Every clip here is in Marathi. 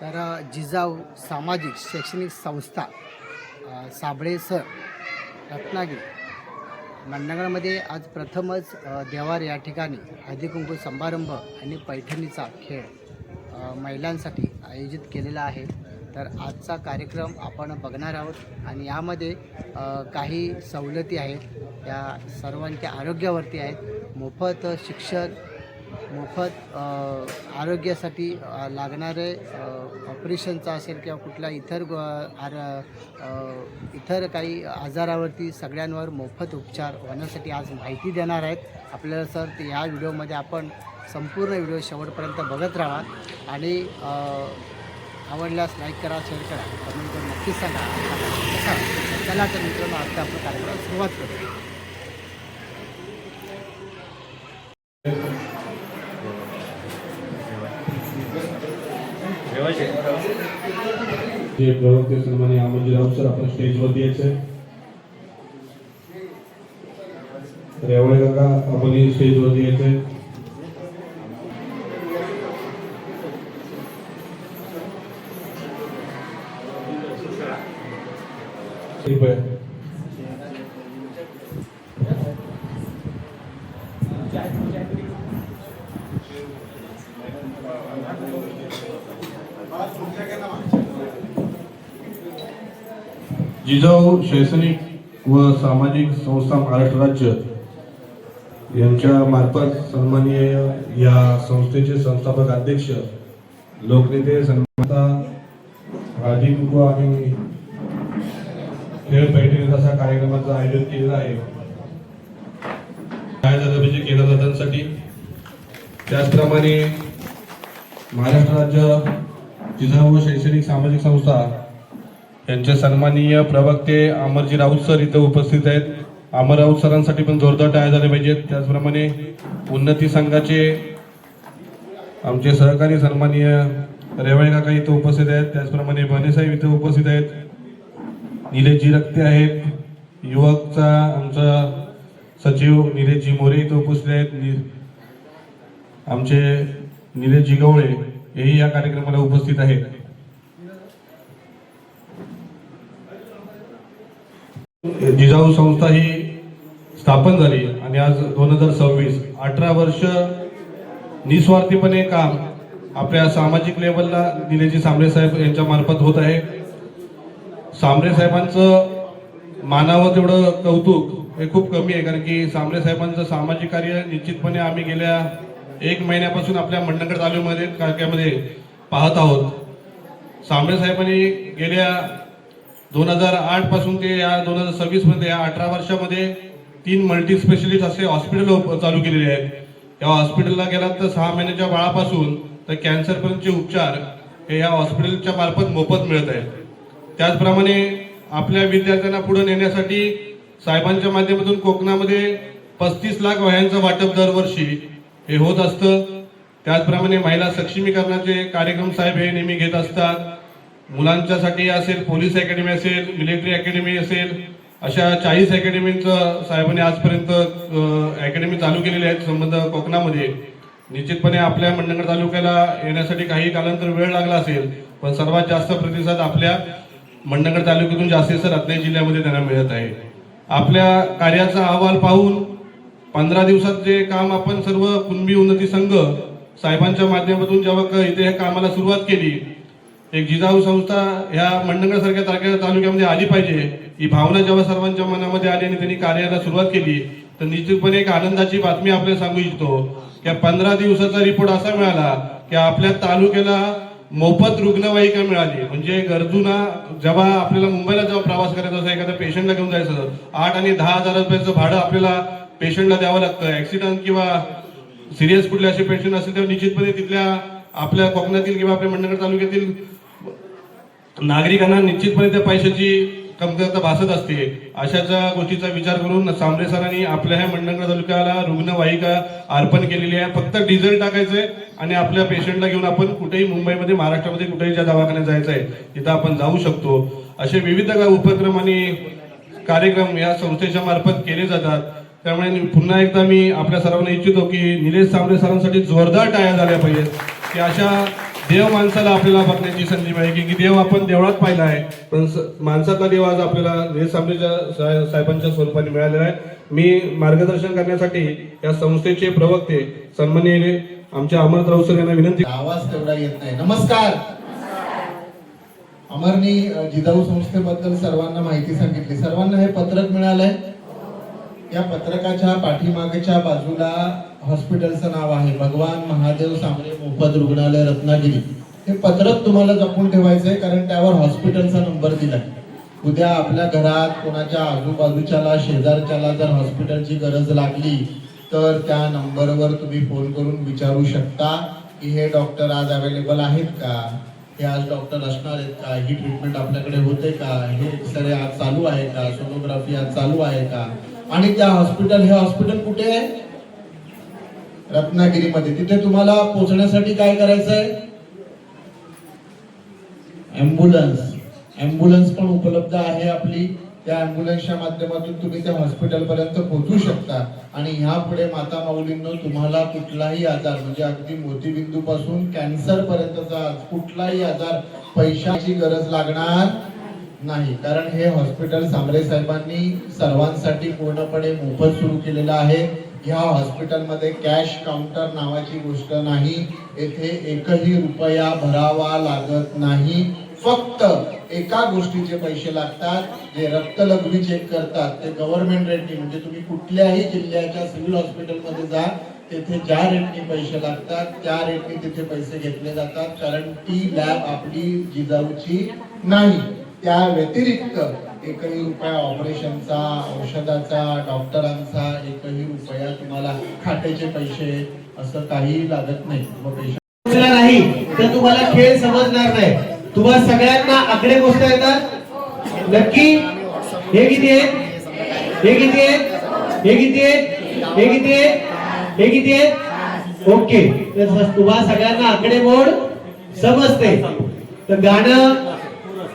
तर जिजाऊ सामाजिक शैक्षणिक संस्था साबळे सर रत्नागिरी मंडणगडमध्ये आज प्रथमच देवार या ठिकाणी हळदीकुंकू समारंभ आणि पैठणीचा खेळ महिलांसाठी आयोजित केलेला आहे। तर आजचा कार्यक्रम आपण बघणार आहोत आणि यामध्ये काही सवलती आहेत, या सर्वांच्या आरोग्यावरती आहेत। मोफत शिक्षण, मोफत आरोग्यासाठी लागणारे ऑपरेशनचा असेल किंवा कुठला इतर काही आजारावरती सगळ्यांवर मोफत उपचार होण्यासाठी आज माहिती देणार आहेत आपल्याला सर। ते या व्हिडिओमध्ये आपण संपूर्ण व्हिडिओ शेवटपर्यंत बघत राहा आणि आवडल्यास लाईक करा, शेअर करा, कमेंट करून नक्कीच सांगा। चला तर मित्रांनो, आता आपण कार्यक्रमाला सुरुवात करू। प्रवक्ते सन्माननीय अमोलजी राऊत सर आपण स्टेजवरती यायचे। रेवळे काका आपण स्टेजवरती यायचे। जिजाऊ शैक्षणिक व सामाजिक संस्था महाराष्ट्र राज्य यांच्या मार्फत सन्माननीय या संस्थेचे संस्थापक अध्यक्ष लोकनेते सन्मानता हळदीकुंकू आणि खेळ पैठणी अशा कार्यक्रमाचं आयोजन केलेलं आहे। केंद्रदातांसाठी त्याचप्रमाणे महाराष्ट्र राज्य जिजाऊ शैक्षणिक सामाजिक संस्था यांचे सन्माननीय प्रवक्ते अमरजी राऊत सर इथे उपस्थित आहेत। अमर राऊत सरांसाठी पण जोरदार टाळ्या झाल्या पाहिजेत। त्याचप्रमाणे उन्नती संघाचे आमचे सहकारी सन्माननीय रेवळे काका इथे उपस्थित आहेत। त्याचप्रमाणे बनेसाहेब इथे उपस्थित आहेत। निलेशजी रक्ते आहेत। युवकचा आमचा सचिव निलेशजी मोरे इथे उपस्थित आहेत। आमचे निलेशजी गवळे हेही या कार्यक्रमाला उपस्थित आहेत। जिजाऊ संस्था ही स्थापन झाली आणि आज 2026 18 वर्ष निस्वार्थीपणे काम आपल्या सामाजिक लेवलला निलेशजी सांबरे साहेब यांच्या मार्फत होत आहे। सांबरे साहेबांचं मानावं तेवढं कौतुक हे खूप कमी आहे, कारण की सांबरे साहेबांचं सामाजिक कार्य निश्चितपणे आम्ही गेल्या 1 महिन्यापासून आपल्या मंडणगड तालुक्यामध्ये पाहत आहोत। सांबरे साहेबांनी गेल्या 2008 पासून ते या 2026 मध्ये या 18 वर्षामध्ये 3 मल्टी स्पेशलिस्ट असे हॉस्पिटल चालू केलेले आहेत। या हॉस्पिटलला गेलात तर 6 महिन्याच्या बाळापासून तर कॅन्सर पर्यंतचे उपचार हे या हॉस्पिटलच्या मार्फत मोफत मिळत आहेत। त्याचप्रमाणे आपल्या विद्यार्थ्यांना पुढे नेण्यासाठी साहेबांच्या माध्यमातून कोकणामध्ये 35 लाख वह्यांचं वाटप दरवर्षी हे होत असतं। त्याचप्रमाणे महिला सक्षमीकरणाचे कार्यक्रम साहेब हे नेहमी घेत असतात। मुलांच्यासाठी असेल, पोलीस अकॅडमी असेल, मिलिटरी अकॅडमी असेल, अशा 40 अकॅडमींचं साहेबांनी आजपर्यंत अकॅडमी चालू केलेल्या आहेत संबंध कोकणामध्ये। निश्चितपणे आपल्या मंडणगड तालुक्याला येण्यासाठी काही कालांतर वेळ लागला असेल, पण सर्वात जास्त प्रतिसाद आपल्या मंडणगड तालुक्यातून जास्तीत रत्नागिरी जिल्ह्यामध्ये त्यांना मिळत आहे। आपल्या कार्याचा अहवाल पाहून 15 दिवसात जे काम आपण सर्व कुणबी उन्नती संघ साहेबांच्या माध्यमातून जेव्हा इथे ह्या कामाला सुरुवात केली, एक जिजाऊ संस्था ह्या मंडणगड सारख्या तालुक्यामध्ये आली पाहिजे ही भावना जेव्हा सर्वांच्या मनामध्ये आली आणि त्यांनी कार्याला सुरुवात केली, तर निश्चितपणे एक आनंदाची बातमी आपल्याला सांगू इच्छितो की 15 दिवसाचा रिपोर्ट असा मिळाला की आपल्या तालुक्याला मोफत रुग्णवाहिका मिळाली। म्हणजे गरजूंना जेव्हा आपल्याला मुंबईला जेव्हा प्रवास करायचा असेल, एखाद्या पेशंटला घेऊन जायचं, 8 आणि 10 हजार रुपयाचं भाडं आपल्याला पेशंटला द्यावं लागतं। ऍक्सिडेंट किंवा सिरियस कुठले असे पेशंट असेल तर निश्चितपणे तिथल्या आपल्या कोकणातील किंवा आपल्या मंडणगड तालुक्यातील नागरिकांना निश्चितपणे त्या पैशाची कमतरता भासत असते। अशाच्या गोष्टीचा विचार करून सांबरे सरांनी आपल्या ह्या मंडणगड तालुक्याला रुग्णवाहिका अर्पण केलेली आहे। फक्त डिझेल टाकायचंय आणि आपल्या पेशंटला घेऊन आपण कुठेही मुंबईमध्ये, महाराष्ट्रामध्ये कुठेही ज्या दवाखान्यात जायचं आहे तिथं आपण जाऊ शकतो। असे विविध उपक्रम आणि कार्यक्रम या संस्थेच्या मार्फत केले जातात। त्यामुळे पुन्हा एकदा मी आपल्या सर्वांना इच्छितो की निलेश सांबरे सरांसाठी जोरदार टाळ्या झाल्या पाहिजेत की अशा देव माणसाला आपल्याला बघण्याची संधी मिळाली की देव आपण देवळात पाहिला आहे, पण माणसातला देव आज आपल्याला निळसांबरेच्या साहेबांच्या स्वरूपाने मिळालेला आहे. मी मार्गदर्शन करण्यासाठी या संस्थेचे प्रवक्ते सन्माननीय आमच्या अमरराव सर यांना विनंती. आवाज तेवढा येत नाही. नमस्कार. अमरनी जिजाऊ संस्थेबद्दल सर्वांना माहिती सांगितली. सर्वांना हे पत्रक मिळालंय. या पत्रकाच्या पाठीमागच्या बाजूला हॉस्पिटलचं नाव आहे भगवान महादेव सांबरे मोफत रुग्णालय रत्नागिरी. हे पत्रक तुम्हाला जपून ठेवायचंय, कारण त्यावर हॉस्पिटलचा नंबर दिलाय. उद्या आपल्या घरात कोणाच्या आजूबाजूच्याला शेजारच्याला जर हॉस्पिटलची गरज लागली तर त्या नंबरवर तुम्ही फोन करून विचारू शकता की हे डॉक्टर आज अवेलेबल आहेत का, हे आज डॉक्टर असणार आहेत का, ही ट्रीटमेंट आपल्याकडे होते का, हे एक्सरे आज चालू आहे का, सोनोग्राफी आज चालू आहे का. आणि त्या हे हॉस्पिटल कुठे आहे? रत्नागिरीमध्ये. तिथे तुम्हाला पोहोचण्यासाठी काय करायचंय? ॲम्ब्युलन्स पण उपलब्ध आहे आपली. त्या ॲम्ब्युलन्सच्या माध्यमातून तुम्ही त्या हॉस्पिटल पर्यंत पोहोचू शकता. आणि ह्यापुढे माता माऊलींनो तुम्हाला कुठलाही आजार, म्हणजे अगदी मोतीबिंदू पासून कॅन्सर पर्यंतचा कुठलाही आजार, पैशाची गरज लागणार नाही. कारण हे हॉस्पिटल सांबरे साहेबांनी सर्वांसाठी पूर्णपणे मोफत सुरू केलेलं आहे. ह्या हॉस्पिटलमध्ये कॅश काउंटर नावाची गोष्ट नाही. येथे एकही रुपया भरावा लागत नाही. फक्त एका गोष्टीचे पैसे लागतात, जे रक्तलघवी चेक करतात ते गव्हर्नमेंट रेटनी, म्हणजे तुम्ही कुठल्याही जिल्ह्याच्या सिव्हिल हॉस्पिटलमध्ये जा, तेथे ज्या रेटनी पैसे लागतात त्या रेटनी तिथे पैसे घेतले जातात. कारण ती लॅब आपली जिजाऊची नाही. त्या व्यतिरिक्त एकही रुपया ऑपरेशनचा, औषधाचा, डॉक्टरांचा एकही रुपया तुम्हाला, खात्याचे पैसे असं काही लागत नाही. नाही तर तुम्हाला खेळ समजणार नाही. तुम्हाला सगळ्यांना आकडे मोजता येतात नक्की? हे किती आहेत, हे किती आहेत, हे किती आहेत, हे किती आहेत, हे किती आहेत? ओके. तर तुम्हाला सगळ्यांना आकडे मोड समजते. तर गाणं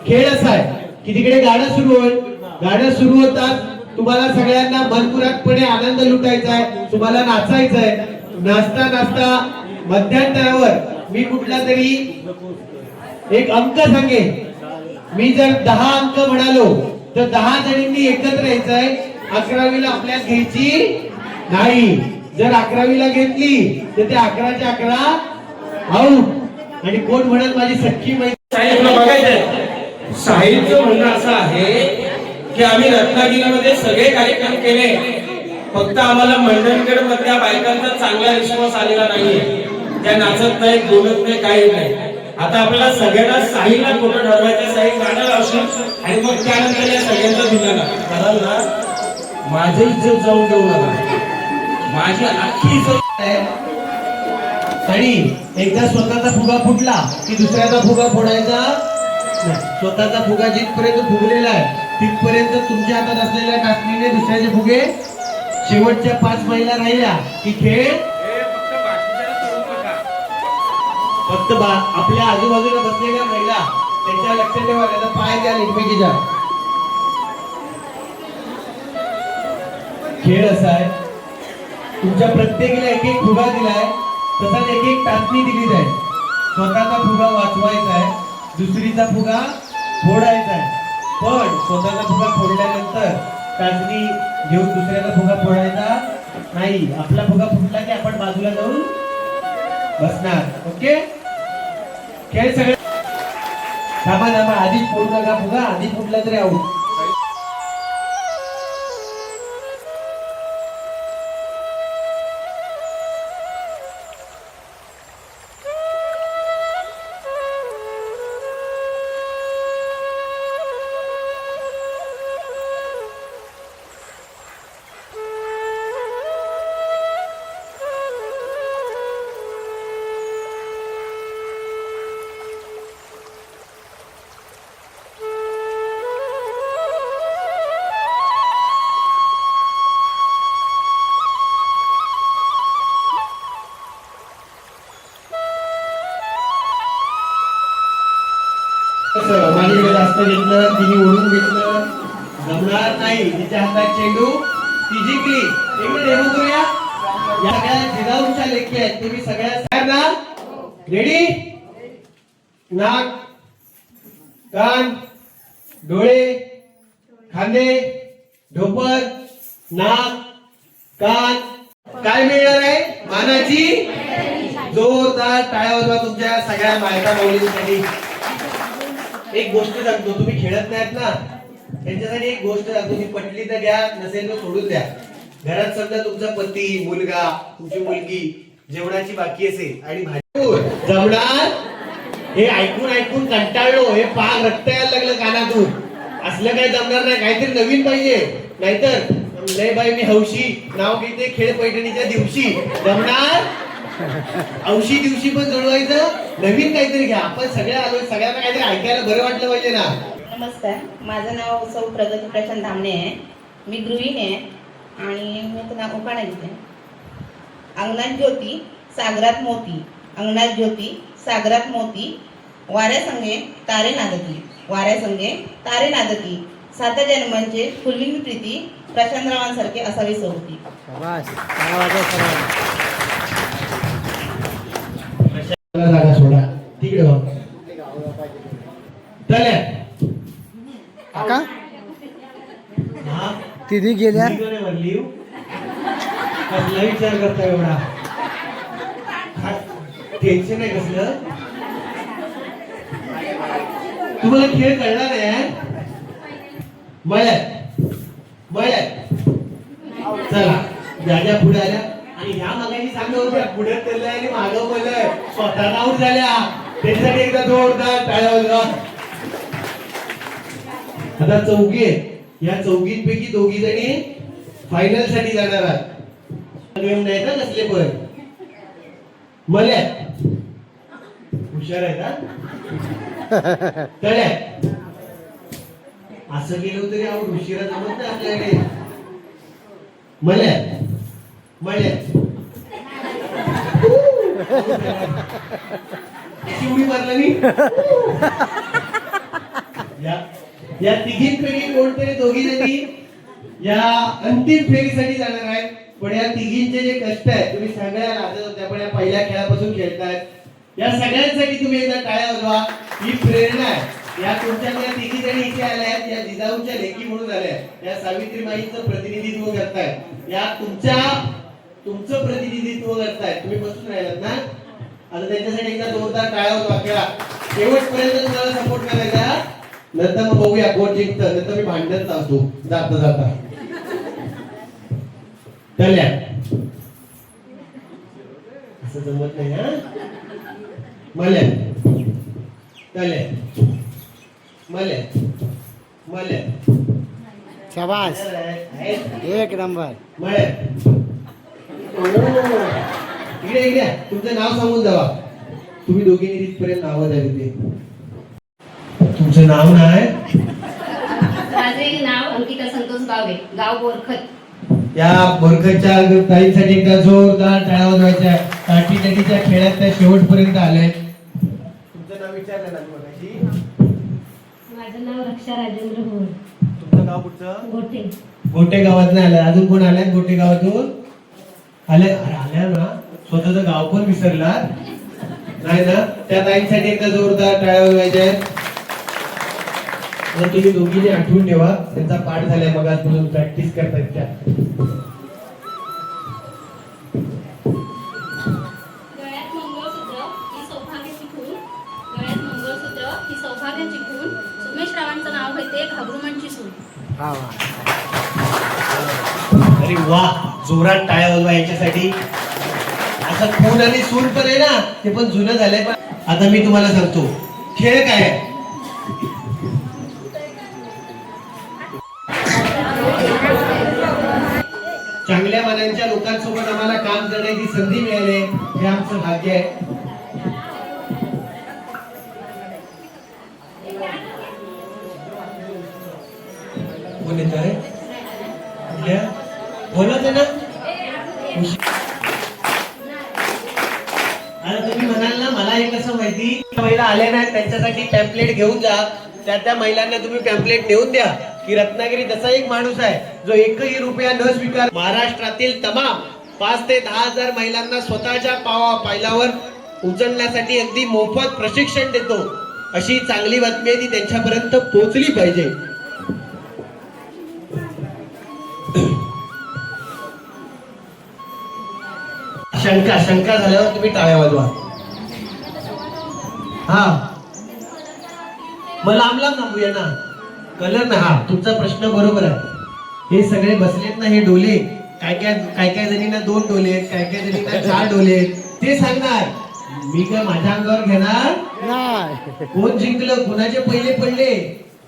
खेळ असा आहे की तिकडे गाणं सुरू होईल. गाणं सुरू होतात तुम्हाला सगळ्यांना मनपुरातपणे आनंद लुटायचा आहे, तुम्हाला नाचायचं आहे. नाचता नाचता मध्यांतरावर मी कुठला तरी एक अंक सांगेन. मी जर 10 अंक म्हणालो तर 10 जणींनी एकत्र यायचंय. 11वीला आपल्यात घ्यायची नाही. जर 11वीला घेतली तर ते 11च्या 11 आऊट. आणि कोण म्हणत माझी सख्खी मैत्रीण. साहेबला बघायचंय. साहिबचं म्हणणं असं आहे की आम्ही रत्नागिरीमध्ये सगळे कार्यक्रम केले, फक्त आम्हाला मंडणगड मधल्या बायकांचा चांगला रिस्पॉन्स आलेला नाहीये. त्या नाचत नाही, बोलत नाही, काही नाही. आता आपल्याला सगळ्यांना साहिलला कुठं ठरवायचं, साहिल गाणं लावशील आणि मग त्यानंतर या सगळ्यांचा धिंगाणा कराल ना. माझी इज्जत जाऊन देऊ नका, माझी अख्खी इज्जत. आणि एकदा स्वतःचा फुगा फुटला की दुसऱ्याचा फुगा फोडायचा नाही. स्वतःचा फुगा जिथपर्यंत फुगलेला आहे तिथपर्यंत तुमच्या हातात असलेल्या टाचणीने दुसऱ्याचे फुगे, शेवटच्या 5 महिला राहिल्या की खेळ फक्त आपल्या आजूबाजूला बसलेल्या महिला त्यांच्या लक्षात ठेवा. त्याचा पाय द्या एकमेकीच्या. खेळ असा आहे तुमच्या प्रत्येकीला एक एक फुगा दिलाय, तसाच एक एक टाचणी दिली जाईल. स्वतःचा फुगा वाचवायचा आहे, दुसरीचा फुगा फोडायचा आहे. पण स्वतःचा फुगा फोडल्यानंतर टाचणी घेऊन दुसऱ्याचा फुगा फोडायचा नाही. आपला फुगा फुटला की आपण बाजूला जाऊन बसणार. ओके. खेळ सगळे थांबा थांबा. आधीच फोडू नका फुगा. आधी फुटला तरी आऊट. माझ्याकडे जास्त घेतलं, तिने ओढून घेतलं, जमणार नाही. तिच्या हातात चेंडू, ती जिंकली. एकदा डेमो करूया. या सगळ्या जिजाऊंच्या लेखी आहेत, ते मी सगळ्या रेडी नाक, कान, डोळे, खांदे, ढोपर, नाक, कान. काय मिळणार आहे? मानाची जोरदार टाळ्या वाजवा तुमच्या सगळ्या बायका माऊलींसाठी. एक गोष्ट सांगतो, तुम्ही खेळत नाहीत ना, त्यांच्यासाठी एक गोष्ट सांगतो, ती पटली तर घ्या, नसेल तर सोडून द्या. घरात समजा तुमचा पती, मुलगा, तुमची मुलगी जेवणाची बाकी असेल आणि भाजी जमणार, हे ऐकून ऐकून कंटाळलो, हे पाक रक्त यायला लागलं कानातून, असलं काही जमणार नाही, काहीतरी नवीन पाहिजे. नाहीतर लय बाई मी हौशी नाव घेते खेळ पैठणीच्या दिवशी जमणार, हौशी दिवशी पण जुळवायचं, नवीन काहीतरी घ्या. आपण सगळ्या आलोय, सगळ्यांना काहीतरी ऐकायला बरं वाटलं पाहिजे ना. नमस्कार, माझं नाव सौ प्रगती प्रशांत धामणे आहे. मी गृहिणी आहे आणि मी नाव उखाणा घेते. अंगणात ज्योती सागरात मोती, अंगणात ज्योती सागरात मोती, वाऱ्यासंगे तारे नादती, वाऱ्यासंगे तारे नादती, सात जन्मांचे फुलविन प्रीती, प्रशांतरावांसारखे असावी सोबती. शाबास. टाळ्या वाजवा सर्वांना. जागा सोडा तिकडे हो. चला. काका हा तिधी गेल्या. भरली कसला विचार करता एवढा? टेन्शन आहे कसलं? तुम्हाला खेळ कळला नाही? मळ्यात मळ्यात चला, ज्या ज्या पुढे आल्या आणि ह्या मागायची सांगत होत्या पुढे चाललंय आणि मागं बोललंय स्वतः आऊट झाल्या, त्याच्यासाठी एकदा जोरदार टाळ्या वाजवा. आता चौघी आहेत, या चौघींपैकी दोघी जणी फायनल साठी जाणार आहात. नाही का कसले पण मल्या हुशार आहे का? कळ्या असं केलं तरी आपण उशिरा जमत नाही आपल्याकडे. मल्या मल्या शिवडी मारला मी. या तिघींपैकी कोणतरी दोघी जणी या अंतिम फेरीसाठी जाणार आहेत. पण या तिघींचे जे कष्ट आहेत तुम्ही सगळ्या लाजत होत्या, पण या पहिल्या खेळापासून खेळतायत. या सगळ्यांसाठी तुम्ही एकदा टाळ्या वाजवा. ही प्रेरणा आहे. या तुमच्याकडे तिघी जणी इथे आल्या आहेत, या जिजाऊच्या लेकी म्हणून आल्या आहेत, या सावित्रीबाईंचं प्रतिनिधित्व करतायत, या तुमचं प्रतिनिधित्व करतायत. तुम्ही बसून राहिलात ना, आता त्यांच्यासाठी एकदा जोरदार टाळ्या वाजवा. खेळा शेवटपर्यंत तुम्हाला सपोर्ट करायचा. नंतर मग बघूया कोण जिंकतं, नंतर मी भांडत असतो जाता जाता. चल्या असं जमत नाही हा. मल्या चल्या मल्या मल्या शाबास. एक नंबर. मल्या इकडे इकडे तुमचं नाव सांगून जावा. तुम्ही दोघींनी तिथपर्यंत नावं द्यावी. ते तुमचं नाव नाही? माझे नाव अंकिता संतोष गावे, गाव बोरखत. या बोरखतच्या ताईंसाठी एकदा जोरदार टाळ्या वाजवायच्या. काठीच्या खेळात त्या शेवटपर्यंत आले. तुमचं नाव विचारलं ना मगाशी? माझं नाव रक्षा राजेंद्र भोर. तुमचं गाव कुठचं? गोटे. गोटे गावात नाही आलं. अजून कोण आल्या गोटे गावातून? आल्या आल्या ना. स्वतःचं गाव पण विसरला नाही ना. त्या ताईंसाठी एकदा जोरदार टाळ्या वाजवायच्या. तुम्ही दोघीने आठवून ठेवा, त्यांचा पाठ झालाय मग आजपासून प्रॅक्टिस करतायत त्या. गळ्यात मंगळसूत्र ही सौभाग्याची खून, गळ्यात मंगळसूत्र ही सौभाग्याची खून, सुमेश रावांचं नाव घेते घाबरुमांची सून. वा वा. अरे वा, जोरात टाळ्या वाजवा यांच्यासाठी. असं खून आणि सून पण आहे ना, ते पण जुनं झालंय. पण आता मी तुम्हाला सांगतो खेळ काय आहे. चांगल्या मनांच्या लोकांसोबत आम्हाला काम करण्याची संधी मिळाली, हे आमचं भाग्य आहे. कोण येत आहे? बोलत आहे ना. आता तुम्ही म्हणाल ना मला हे कसं माहिती, महिला आल्या नाहीत त्यांच्यासाठी पॅम्पलेट घेऊन जा. त्या महिलांना तुम्ही पॅम्पलेट नेऊन द्या की रत्नागिरी तसा एक माणूस आहे जो एकही रुपया न स्वीकार महाराष्ट्रातील तमाम 5 ते 10 हजार महिलांना स्वतःच्या पायलावर उचलण्यासाठी अगदी मोफत प्रशिक्षण देतो, अशी चांगली बातमी आहे ती त्यांच्यापर्यंत पोहोचली पाहिजे. शंका झाल्यावर तुम्ही टाळ्या वाजवा. हा मग लांब थांबूया ना. कलर ना, हा तुमचा प्रश्न बरोबर आहे. हे सगळे बसलेत ना हे डोले, काय जणींना 2 डोले आहेत, काय जणींना 4 डोले आहेत, ते सांगणार. मी काय माझ्या अंगावर घेणार नाही. कोण जिंकलं, कोणाचे पहिले पडले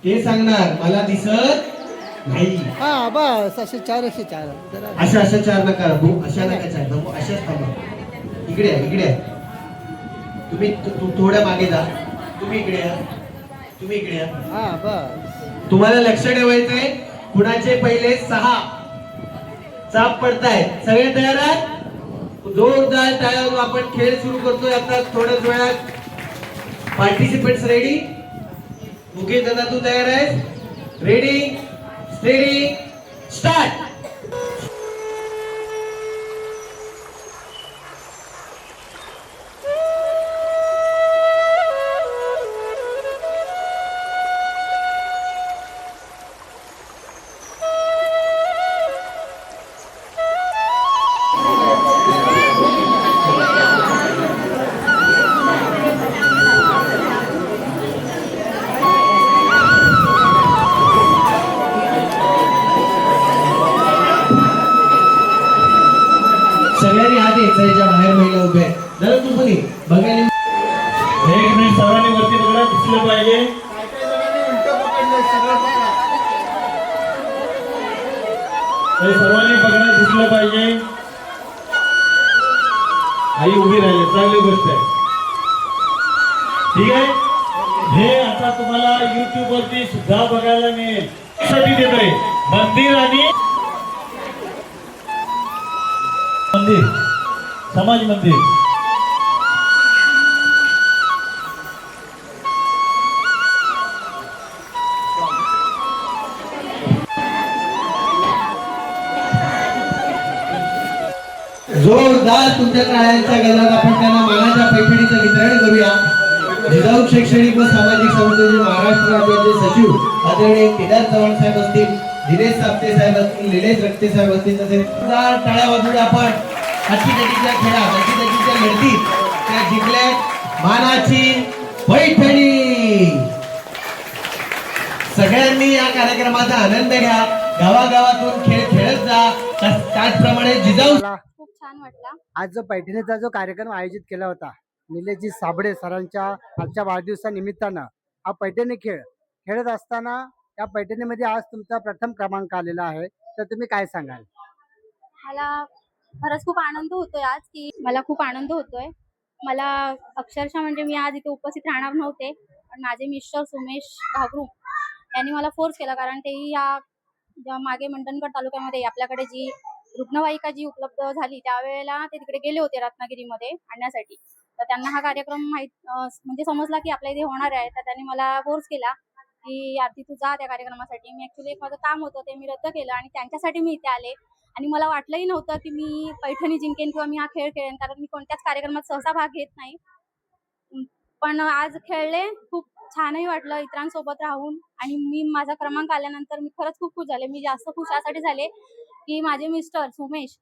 ते सांगणार, मला दिसत नाही. हा बस असे 4 जरा अशा 4 नका भाऊ, अशा नका 4 भाऊ, अशाच थांबा. इकडे या. तुम्ही थोड्या मागे जा. तुम्ही इकडे या. हा बस. तुम्हाला लक्ष ठेवायचंय, कुणाचे पहिले 6 चाप पडतायत. सगळे तयार आहात? जोरदार टाळ्या आपण खेळ सुरू करतोय आता थोड्याच वेळात. Participants ready? मुकेश दादा तू तयार आहेस? Ready steady start. सगळ्यांनी हात यायच्या बाहेर महिला उभ्या आहेत. दादा तू पण ये बघायला. एक मिनिट, सर्वांनी वरती बघा, दिसलं पाहिजे. सर्वांनी बघणं दिसलं पाहिजे. आई उभी राहिली, चांगली गोष्ट आहे. ठीक आहे, हे आता तुम्हाला YouTube वरती सुद्धा बघायला मिळेल. साठी देतोय मंदिर समाज मंदिर. जोरदार तुमच्या टाळ्यांच्या गजरात आपण त्यांना मानाच्या पैठणीचं वितरण करूया. जिजाऊ शैक्षणिक व सामाजिक संस्थेचे महाराष्ट्र राज्याचे सचिव आदरणीय केदार चव्हाण साहेब असतील, दिनेश साप्ते साहेब असतील, निलेश रक्ते साहेब असतील, तसेच जोरदार टाळ्या वाजवूया आपण. हत्तीच्या खेळात, हत्तीच्या लढतीत त्या जिंकल्या मानाची पैठणी. सगळ्यांनी या कार्यक्रमाचा आनंद घ्या. गावागावातून खेळ खेळत जा. त्याचप्रमाणे जिजाऊ. खूप छान वाटला. आज जो पैठणीचा जो कार्यक्रम आयोजित केला होता निलेशजी साबळे सरांच्या आजच्या वाढदिवसानिमित्तानं, हा पैठणी खेळ खेळत असताना या पैठणीमध्ये आज तुमचा प्रथम क्रमांक आलेला आहे, तर तुम्ही काय सांगाल? मला खरंच खूप आनंद होतोय आज, की मला खूप आनंद होतोय. मला अक्षरशः म्हणजे मी आज इथे उपस्थित राहणार नव्हते, पण माझे मिस्टर सुमेश घागरू यांनी मला फोर्स केला, कारण तेही या मागे मंडणगड तालुक्यामध्ये आपल्याकडे जी रुग्णवाहिका जी उपलब्ध झाली त्यावेळेला ते तिकडे गेले होते रत्नागिरीमध्ये आणण्यासाठी. तर त्यांना हा कार्यक्रम म्हणजे समजला की आपल्या इथे होणार आहे, तर त्यांनी मला फोर्स केला की आरती तू जा त्या कार्यक्रमासाठी. मी ऍक्च्युली एक माझं काम होतं ते मी रद्द केलं आणि त्यांच्यासाठी मी इथे आले. आणि मला वाटलंही नव्हतं की मी पैठणी जिंकेन किंवा मी हा खेळ खेळेन, कारण मी कोणत्याच कार्यक्रमात सहसा भाग घेत नाही. पण आज खेळले, खूप छानही वाटलं इतरांसोबत राहून. आणि मी माझा क्रमांक आल्यानंतर मी खरंच खूप खुश झाले. मी जास्त खुश यासाठी झाले की माझे मिस्टर सुमेश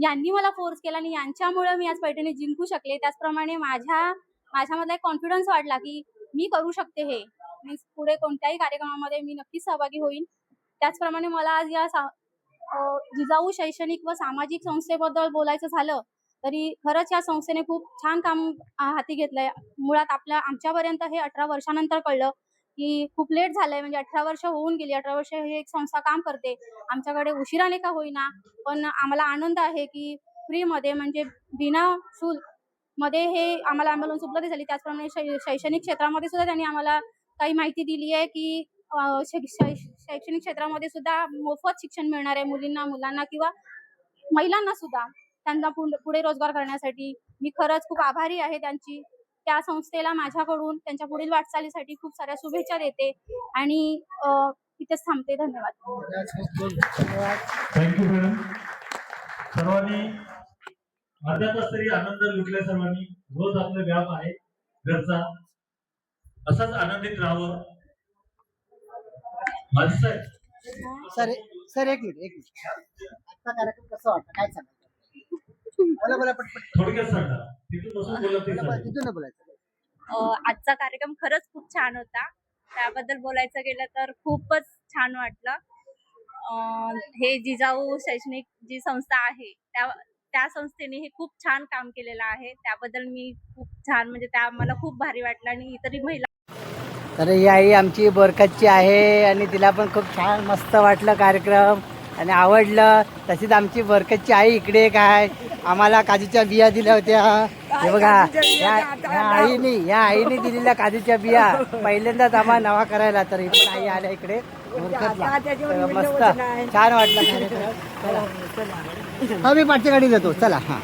यांनी मला फोर्स केला आणि यांच्यामुळे मी आज पैठणी जिंकू शकले. त्याचप्रमाणे माझ्यामधला एक कॉन्फिडन्स वाढला की मी करू शकते हे. मी पुढे कोणत्याही कार्यक्रमामध्ये मी नक्कीच सहभागी होईन. त्याचप्रमाणे मला आज या जिजाऊ शैक्षणिक व सामाजिक संस्थेबद्दल बोलायचं झालं तरी खरंच या संस्थेने खूप छान काम हाती घेतलंय. मुळात आमच्यापर्यंत हे 18 वर्षानंतर कळलं की खूप लेट झालंय, म्हणजे 18 वर्ष होऊन गेली. 18 वर्ष ही एक संस्था काम करते. आमच्याकडे उशिराने का होईना, पण आम्हाला आनंद आहे की फ्रीमध्ये म्हणजे बिना शुल्क मध्ये हे आम्हाला ॲम्ब्युलन्स उपलब्ध झाली. त्याचप्रमाणे शैक्षणिक क्षेत्रामध्ये सुद्धा त्यांनी आम्हाला काही माहिती दिली आहे की शैक्षणिक क्षेत्रामध्ये सुद्धा मोफत शिक्षण मिळणार आहे मुलांना किंवा महिलांना सुद्धा, त्यांना पुढे रोजगार करण्यासाठी. मी खरंच खूप आभारी आहे त्यांची. त्या संस्थेला माझ्याकडून त्यांच्या पुढील वाटचालीसाठी खूप साऱ्या शुभेच्छा देते आणि इथेच थांबते. धन्यवाद. Thank you madam. सर्वांनी अर्ध्या तास तरी आनंद लुटला सर्वांनी. रोज आपला व्याप आहे घरचा, असाच आनंदित राहावं. माझं साहेब सर एक मिनिट आजचा कार्यक्रम कसा वाटतं काय सांगा बोला पटपट थोडक्यात सांगा, तिथून बसून बोलत नाही चालेल. तिथून बोलायचं. आजचा कार्यक्रम खरंच खूप छान होता. त्याबद्दल बोलायचं गेलं तर खूपच छान वाटलं. हे जिजाऊ शैक्षणिक जी संस्था आहे त्या संस्थेने हे खूप छान काम केलेलं आहे. त्याबद्दल मी खूप छान म्हणजे त्या मला खूप भारी वाटलं आणि इतरही महिला. तर ही आई आमची बोरकतची आहे आणि तिला पण खूप छान मस्त वाटलं कार्यक्रम आणि आवडलं. तशीच आमची बोरकतची आई इकडे एक आहे, आम्हाला काजूच्या बिया दिल्या होत्या. हे बघा या आईने दिलेल्या काजूच्या बिया पहिल्यांदाच आम्हाला नवा करायला. तर ही पण आई आल्या इकडे बोरकतला. तर मस्त छान वाटलं कार्यक्रम. चला हा मी पाठच्या गाडी देतो चला. हा